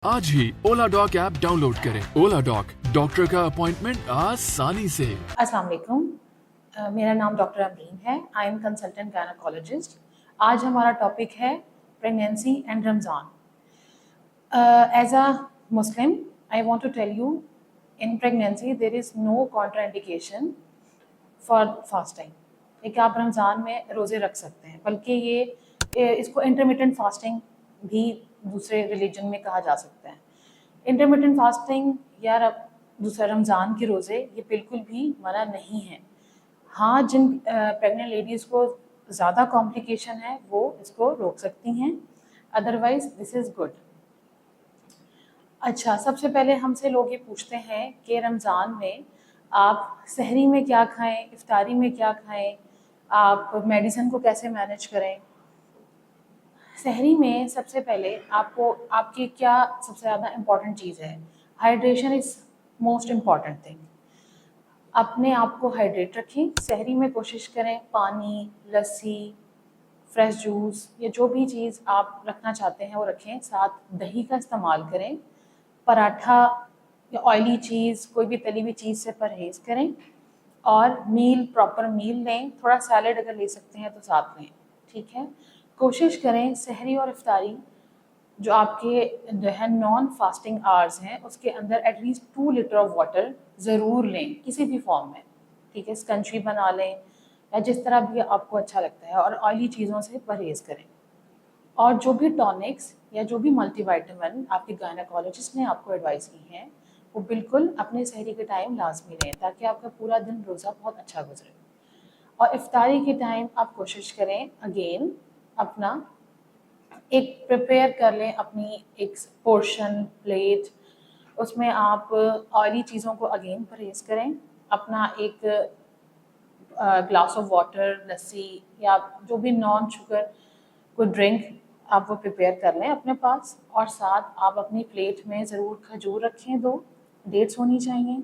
आज ही Ola Doc app download करें। ओला डॉक, डॉक्टर का अपॉइंटमेंट आसानी से। अस्सलाम वालेकुम, मेरा नाम डॉक्टर अमीन है। I am consultant gynaecologist. आज हमारा टॉपिक है pregnancy and Ramzan. As a Muslim I want to tell you, in pregnancy there is no contraindication for fasting. एक आप रमज़ान में रोज़े रख सकते हैं, बल्कि इसको इंटरमिटेंट फास्टिंग भी दूसरे रिलीजन में कहा जा सकता है। इंटरमिटेंट फास्टिंग या दूसरा रमज़ान के रोज़े ये बिल्कुल भी मना नहीं है। हाँ, जिन प्रेग्नेंट लेडीज़ को ज़्यादा कॉम्प्लिकेशन है वो इसको रोक सकती हैं, अदरवाइज दिस इज़ गुड। अच्छा, सबसे पहले हमसे लोग ये पूछते हैं कि रमज़ान में आप सहरी में क्या खाएं, इफ्तारी में क्या खाएं, आप मेडिसिन को कैसे मैनेज करें। सहरी में सबसे पहले आपको आपकी क्या सबसे ज़्यादा इम्पॉर्टेंट चीज़ है, hydration is most important thing. अपने आप को हाइड्रेट रखें। सहरी में कोशिश करें पानी, लस्सी, फ्रेश जूस या जो भी चीज़ आप रखना चाहते हैं वो रखें। साथ दही का इस्तेमाल करें। पराठा या ऑयली चीज़, कोई भी तली हुई चीज़ से परहेज़ करें और मील प्रॉपर मील लें। थोड़ा सैलेड अगर ले सकते हैं तो साथ लें, ठीक है। कोशिश करें सहरी और इफ्तारी जो आपके जो है नॉन फास्टिंग आवर्स हैं उसके अंदर एटलीस्ट 2 लीटर ऑफ वाटर ज़रूर लें, किसी भी फॉर्म में, ठीक है। स्कंची बना लें या जिस तरह भी आपको अच्छा लगता है, और ऑयली चीज़ों से परहेज़ करें। और जो भी टॉनिक्स या जो भी मल्टीविटामिन आपके गायनेकोलॉजिस्ट ने आपको एडवाइस की हैं वो बिल्कुल अपने सहरी के टाइम लाजमी लें, ताकि आपका पूरा दिन रोज़ा बहुत अच्छा गुजरे। और इफ्तारी के टाइम आप कोशिश करें अगेन अपना एक प्रिपेयर कर लें, अपनी एक पोर्शन प्लेट, उसमें आप ऑयली चीज़ों को अगेन परहेज़ करें। अपना एक ग्लास ऑफ वाटर, लस्सी या जो भी नॉन शुगर कोई ड्रिंक आप वो प्रिपेयर कर लें अपने पास। और साथ आप अपनी प्लेट में ज़रूर खजूर रखें, 2 डेट्स होनी चाहिए।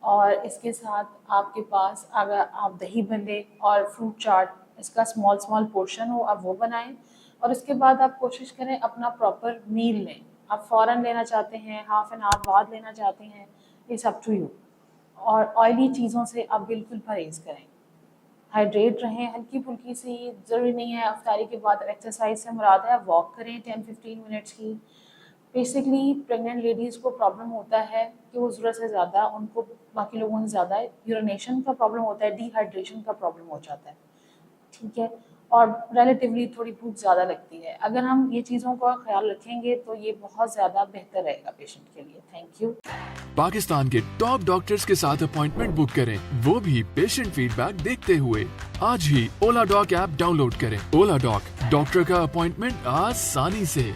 और इसके साथ आपके पास अगर आप दही भल्ले और फ्रूट चाट इसका स्मॉल पोर्शन हो आप वो बनाएं। और उसके बाद आप कोशिश करें अपना प्रॉपर मील लें। आप फ़ौरन लेना चाहते हैं, हाफ एन आवर बाद लेना चाहते हैं, इट्स अप टू यू। और ऑयली चीज़ों से आप बिल्कुल परहेज़ करें। हाइड्रेट रहें, हल्की फुल्की सी, ज़रूरी नहीं है इफ्तारी के बाद एक्सरसाइज से मुराद है वॉक करें 10-15 मिनट्स की। बेसिकली प्रेग्नेंट लेडीज़ को प्रॉब्लम होता है कि वो ज़रूरत से ज़्यादा, उनको बाकी लोगों से ज़्यादा यूरिनेशन का प्रॉब्लम होता है, डिहाइड्रेशन का प्रॉब्लम हो जाता है, ठीक है। और रिलेटिवली थोड़ी भूख ज़्यादा लगती है। अगर हम ये चीज़ों का ख्याल रखेंगे तो ये बहुत ज़्यादा बेहतर रहेगा पेशेंट के लिए। Thank you. पाकिस्तान के टॉप डॉक्टर्स के साथ अपॉइंटमेंट बुक करें, वो भी पेशेंट फीडबैक देखते हुए। आज ही ओला डॉक ऐप डाउनलोड करें। ओला डॉक, डॉक्टर का अपॉइंटमेंट आसानी से।